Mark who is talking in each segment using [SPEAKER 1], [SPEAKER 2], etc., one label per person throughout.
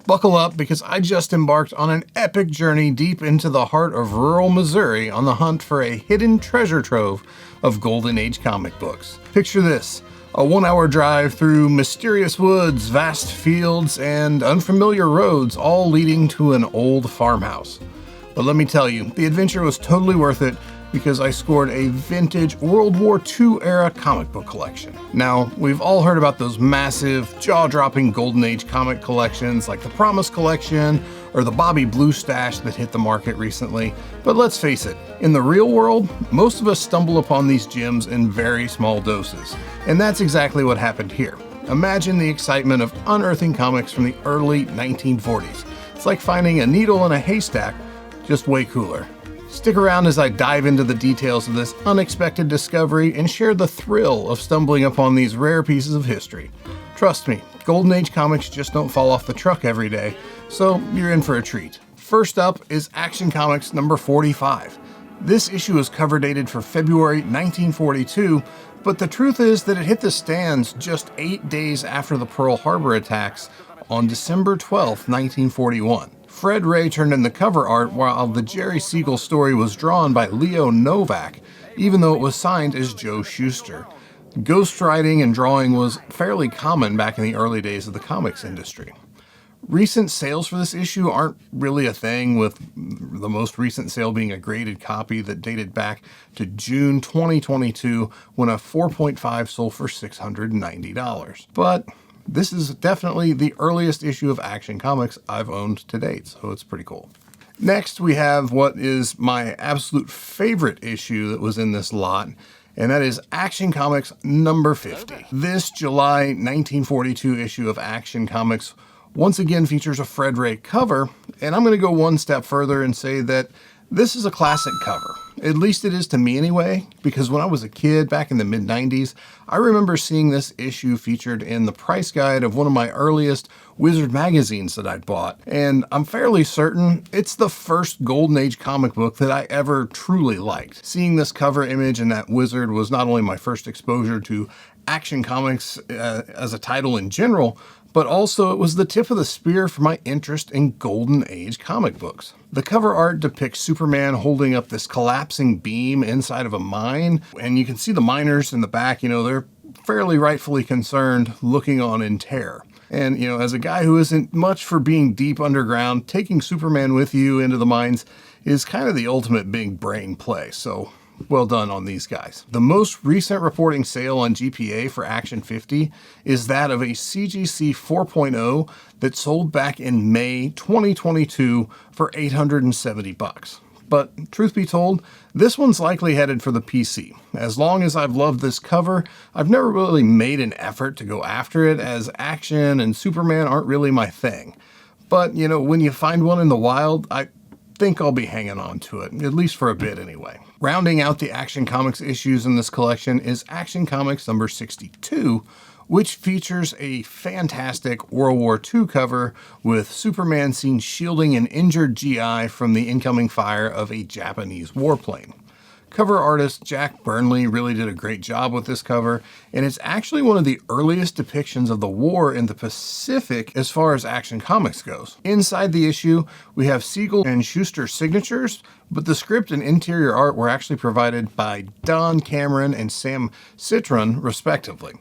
[SPEAKER 1] Buckle up because I just embarked on an epic journey deep into the heart of rural Missouri on the hunt for a hidden treasure trove of Golden Age comic books. Picture this, a 1-hour drive through mysterious woods, vast fields, and unfamiliar roads, all leading to an old farmhouse. But let me tell you, the adventure was totally worth it because I scored a vintage World War II era comic book collection. Now, we've all heard about those massive, jaw-dropping Golden Age comic collections like the Promise Collection or the Bobby Blue Stash that hit the market recently. But let's face it, in the real world, most of us stumble upon these gems in very small doses. And that's exactly what happened here. Imagine the excitement of unearthing comics from the early 1940s. It's like finding a needle in a haystack, just way cooler. Stick around as I dive into the details of this unexpected discovery and share the thrill of stumbling upon these rare pieces of history. Trust me, Golden Age comics just don't fall off the truck every day, so you're in for a treat. First up is Action Comics number 45. This issue is cover dated for February 1942, but the truth is that it hit the stands just 8 days after the Pearl Harbor attacks on December 12, 1941. Fred Ray turned in the cover art while the Jerry Siegel story was drawn by Leo Novak, even though it was signed as Joe Shuster. Ghostwriting and drawing was fairly common back in the early days of the comics industry. Recent sales for this issue aren't really a thing, with the most recent sale being a graded copy that dated back to June 2022 when a 4.5 sold for $690. But this is definitely the earliest issue of Action Comics I've owned to date, so it's pretty cool. Next, we have what is my absolute favorite issue that was in this lot, and that is Action Comics number 50. This July 1942 issue of Action Comics once again features a Fred Ray cover, and I'm going to go one step further and say that this is a classic cover. At least it is to me anyway, because when I was a kid back in the mid-90s, I remember seeing this issue featured in the price guide of one of my earliest Wizard magazines that I'd bought. And I'm fairly certain it's the first Golden Age comic book that I ever truly liked. Seeing this cover image and that Wizard was not only my first exposure to Action Comics as a title in general, but also it was the tip of the spear for my interest in Golden Age comic books. The cover art depicts Superman holding up this collapsing beam inside of a mine, and you can see the miners in the back, they're fairly rightfully concerned, looking on in terror. And, as a guy who isn't much for being deep underground, taking Superman with you into the mines is kind of the ultimate big brain play, so well done on these guys. The most recent reporting sale on GPA for Action 50 is that of a CGC 4.0 that sold back in May 2022 for $870. But truth be told, this one's likely headed for the PC. As long as I've loved this cover, I've never really made an effort to go after it, as Action and Superman aren't really my thing. But, when you find one in the wild, I think I'll be hanging on to it, at least for a bit anyway. Rounding out the Action Comics issues in this collection is Action Comics number 62, which features a fantastic World War II cover with Superman seen shielding an injured GI from the incoming fire of a Japanese warplane. Cover artist Jack Burnley really did a great job with this cover, and it's actually one of the earliest depictions of the war in the Pacific as far as Action Comics goes. Inside the issue, we have Siegel and Shuster signatures, but the script and interior art were actually provided by Don Cameron and Sam Citron, respectively.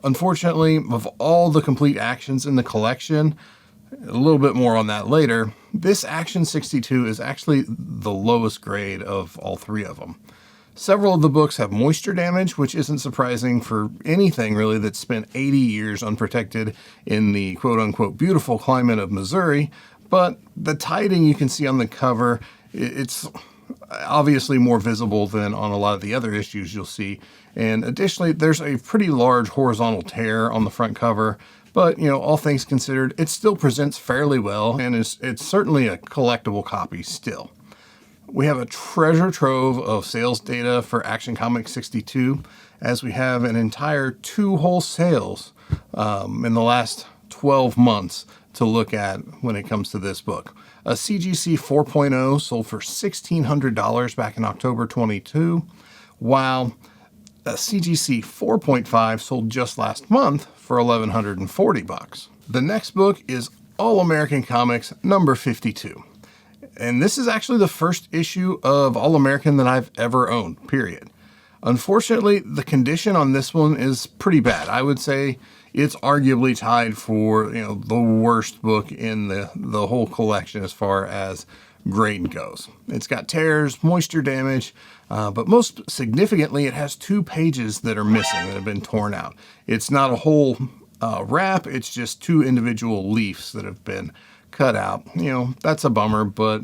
[SPEAKER 1] Unfortunately, of all the complete actions in the collection, a little bit more on that later, this Action 62 is actually the lowest grade of all three of them. Several of the books have moisture damage, which isn't surprising for anything really that's spent 80 years unprotected in the quote-unquote beautiful climate of Missouri, but the tiding you can see on the cover, it's obviously more visible than on a lot of the other issues you'll see, and additionally there's a pretty large horizontal tear on the front cover. But, all things considered, it still presents fairly well, and it's certainly a collectible copy still. We have a treasure trove of sales data for Action Comics 62, as we have an entire 2 whole sales in the last 12 months to look at when it comes to this book. A CGC 4.0 sold for $1,600 back in October 22, while a CGC 4.5 sold just last month for $1,140. The next book is All American Comics number 52. And this is actually the first issue of All American that I've ever owned, period. Unfortunately, the condition on this one is pretty bad. I would say it's arguably tied for, the worst book in the whole collection as far as grade goes. It's got tears, moisture damage, but most significantly, it has 2 pages that are missing that have been torn out. It's not a whole wrap, it's just 2 individual leaves that have been cut out. That's a bummer, but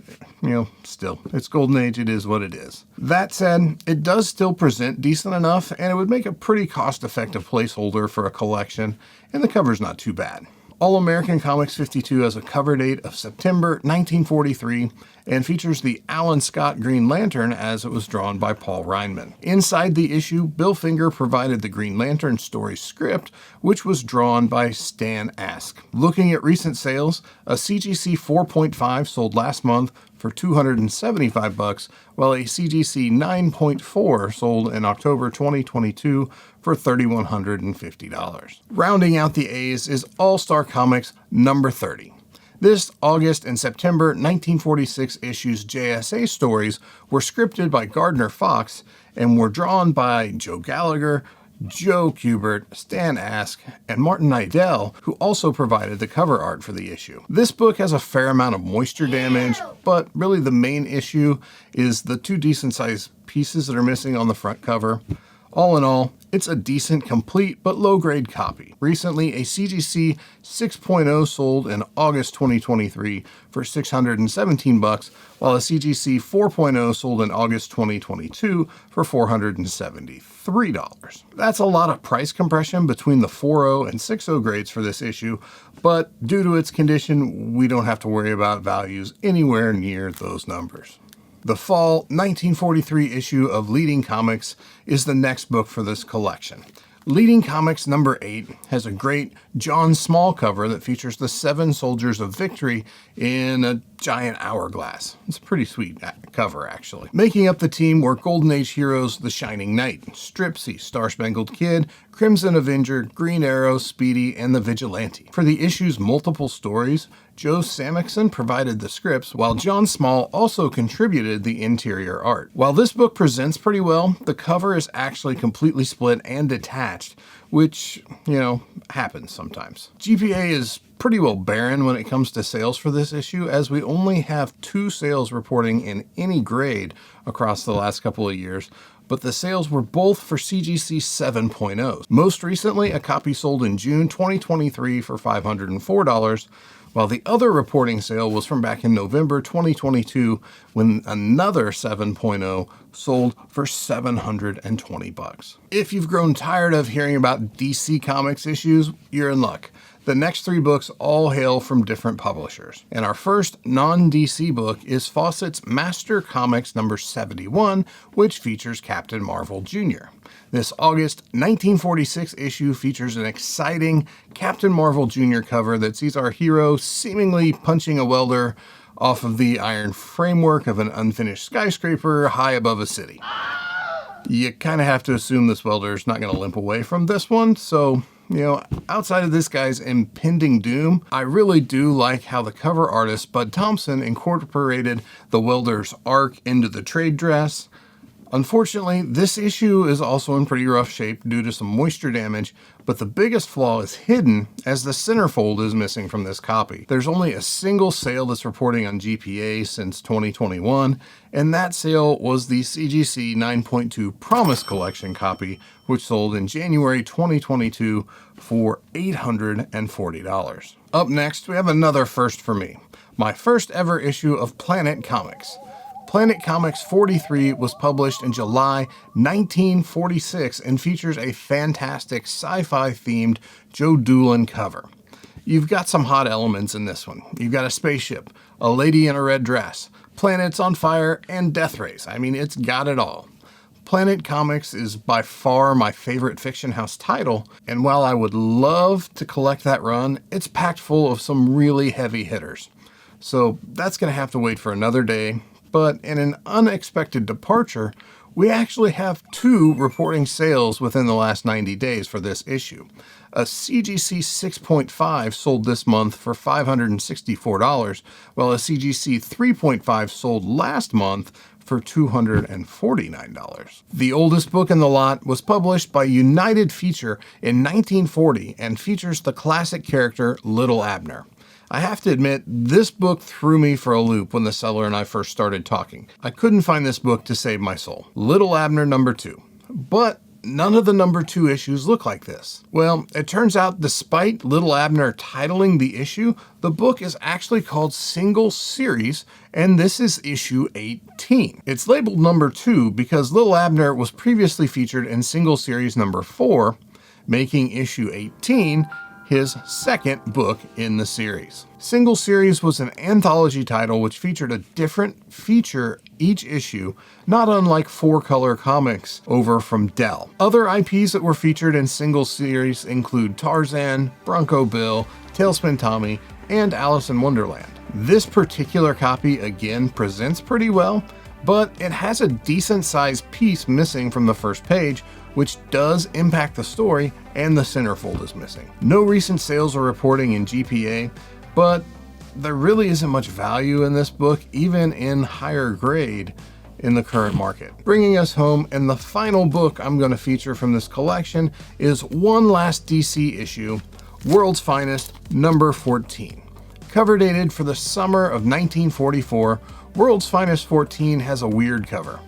[SPEAKER 1] still, it's Golden Age, it is what it is. That said, it does still present decent enough, and it would make a pretty cost-effective placeholder for a collection, and the cover's not too bad. All American Comics 52 has a cover date of September 1943 and features the Alan Scott Green Lantern as it was drawn by Paul Reinman. Inside the issue, Bill Finger provided the Green Lantern story script, which was drawn by Stan Ask. Looking at recent sales, a CGC 4.5 sold last month for $275, while a CGC 9.4 sold in October 2022 for $3,150. Rounding out the A's is All-Star Comics number 30. This August and September 1946 issue's JSA stories were scripted by Gardner Fox and were drawn by Joe Gallagher, Joe Kubert, Stan Ask, and Martin Nidell, who also provided the cover art for the issue. This book has a fair amount of moisture damage, but really the main issue is the 2 decent-sized pieces that are missing on the front cover. All in all, it's a decent, complete, but low-grade copy. Recently, a CGC 6.0 sold in August 2023 for $617, while a CGC 4.0 sold in August 2022 for $473. That's a lot of price compression between the 4.0 and 6.0 grades for this issue, but due to its condition, we don't have to worry about values anywhere near those numbers. The fall 1943 issue of Leading Comics is the next book for this collection. Leading Comics number 8 has a great John Small cover that features the 7 soldiers of victory in a giant hourglass. It's a pretty sweet cover, actually. Making up the team were Golden Age heroes The Shining Knight, Stripsy, Star-Spangled Kid, Crimson Avenger, Green Arrow, Speedy, and the Vigilante. For the issue's multiple stories, Joe Samixon provided the scripts, while John Small also contributed the interior art. While this book presents pretty well, the cover is actually completely split and detached, which, happens sometimes. GPA is pretty well barren when it comes to sales for this issue, as we only have 2 sales reporting in any grade across the last couple of years, but the sales were both for CGC 7.0s. Most recently, a copy sold in June 2023 for $504, while the other reporting sale was from back in November 2022 when another 7.0 sold for $720. If you've grown tired of hearing about DC Comics issues, you're in luck. The next 3 books all hail from different publishers. And our first non-DC book is Fawcett's Master Comics number 71, which features Captain Marvel Jr. This August 1946 issue features an exciting Captain Marvel Jr. cover that sees our hero seemingly punching a welder off of the iron framework of an unfinished skyscraper high above a city. You kind of have to assume this welder's not going to limp away from this one, so outside of this guy's impending doom, I really do like how the cover artist Bud Thompson incorporated the welder's arc into the trade dress. Unfortunately, this issue is also in pretty rough shape due to some moisture damage, but the biggest flaw is hidden as the centerfold is missing from this copy. There's only a single sale that's reporting on GPA since 2021, and that sale was the CGC 9.2 Promise Collection copy, which sold in January 2022 for $840. Up next, we have another first for me. My first ever issue of Planet Comics. Planet Comics 43 was published in July 1946 and features a fantastic sci-fi themed Joe Doolin cover. You've got some hot elements in this one. You've got a spaceship, a lady in a red dress, planets on fire, and death rays. I mean, it's got it all. Planet Comics is by far my favorite Fiction House title, and while I would love to collect that run, it's packed full of some really heavy hitters. So that's going to have to wait for another day. But in an unexpected departure, We actually have 2 reporting sales within the last 90 days for this issue. A CGC 6.5 sold this month for $564, while a CGC 3.5 sold last month for $249. The oldest book in the lot was published by United Feature in 1940 and features the classic character Little Abner. I have to admit, this book threw me for a loop when the seller and I first started talking. I couldn't find this book to save my soul. Little Abner number 2. But none of the number 2 issues look like this. Well, it turns out despite Little Abner titling the issue, the book is actually called Single Series, and this is issue 18. It's labeled number 2 because Little Abner was previously featured in Single Series number 4, making issue 18 his second book in the series. Single Series was an anthology title which featured a different feature each issue, not unlike 4-color comics over from Dell. Other IPs that were featured in Single Series include Tarzan, Bronco Bill, Tailspin Tommy, and Alice in Wonderland. This particular copy again presents pretty well, but it has a decent sized piece missing from the first page, which does impact the story, and the centerfold is missing. No recent sales are reporting in GPA, but there really isn't much value in this book, even in higher grade in the current market. Bringing us home, and the final book I'm going to feature from this collection is one last DC issue, World's Finest, number 14. Cover dated for the summer of 1944, World's Finest 14 has a weird cover.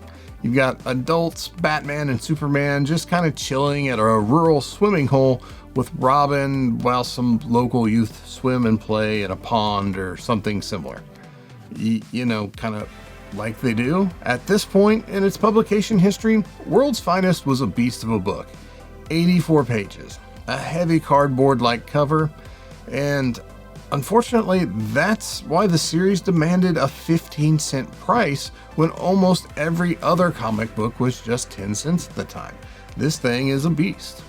[SPEAKER 1] You've got adults, Batman and Superman, just kind of chilling at a rural swimming hole with Robin while some local youth swim and play in a pond or something similar. You know, kind of like they do. At this point in its publication history, World's Finest was a beast of a book. 84 pages, a heavy cardboard-like cover, and unfortunately, that's why the series demanded a 15-cent price when almost every other comic book was just 10 cents at the time. This thing is a beast.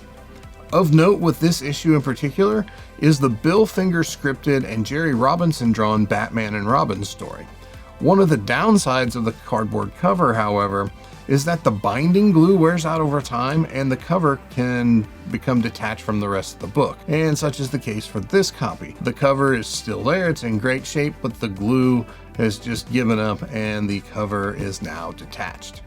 [SPEAKER 1] Of note with this issue in particular is the Bill Finger scripted and Jerry Robinson drawn Batman and Robin story. One of the downsides of the cardboard cover, however, is that the binding glue wears out over time and the cover can become detached from the rest of the book, and such is the case for this copy. The cover is still there, it's in great shape, but the glue has just given up and the cover is now detached.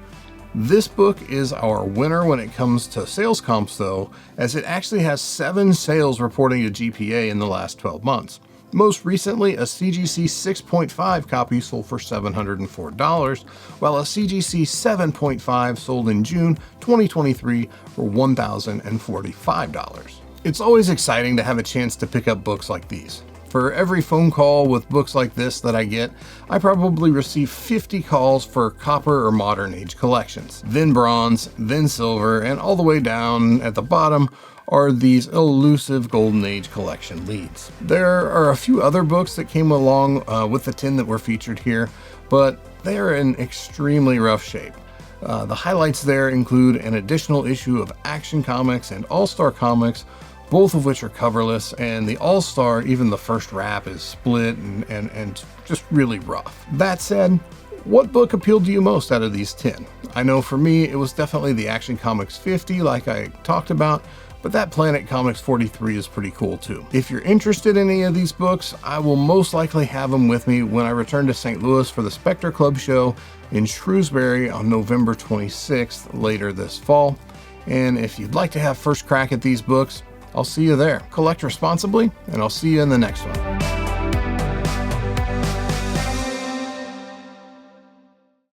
[SPEAKER 1] This book is our winner when it comes to sales comps though, as it actually has 7 sales reporting a GPA in the last 12 months. Most recently, a CGC 6.5 copy sold for $704, while a CGC 7.5 sold in June 2023 for $1,045. It's always exciting to have a chance to pick up books like these. For every phone call with books like this that I get, I probably receive 50 calls for copper or modern age collections. Then bronze, then silver, and all the way down at the bottom are these elusive Golden Age collection leads. There are a few other books that came along with the 10 that were featured here, but they are in extremely rough shape. The highlights there include an additional issue of Action Comics and All-Star Comics, both of which are coverless, and the All-Star, even the first wrap is split and just really rough. That said, what book appealed to you most out of these 10? I know for me, it was definitely the Action Comics 50 like I talked about, but that Planet Comics 43 is pretty cool too. If you're interested in any of these books, I will most likely have them with me when I return to St. Louis for the Spectre Club show in Shrewsbury on November 26th later this fall. And if you'd like to have first crack at these books, I'll see you there. Collect responsibly, and I'll see you in the next one.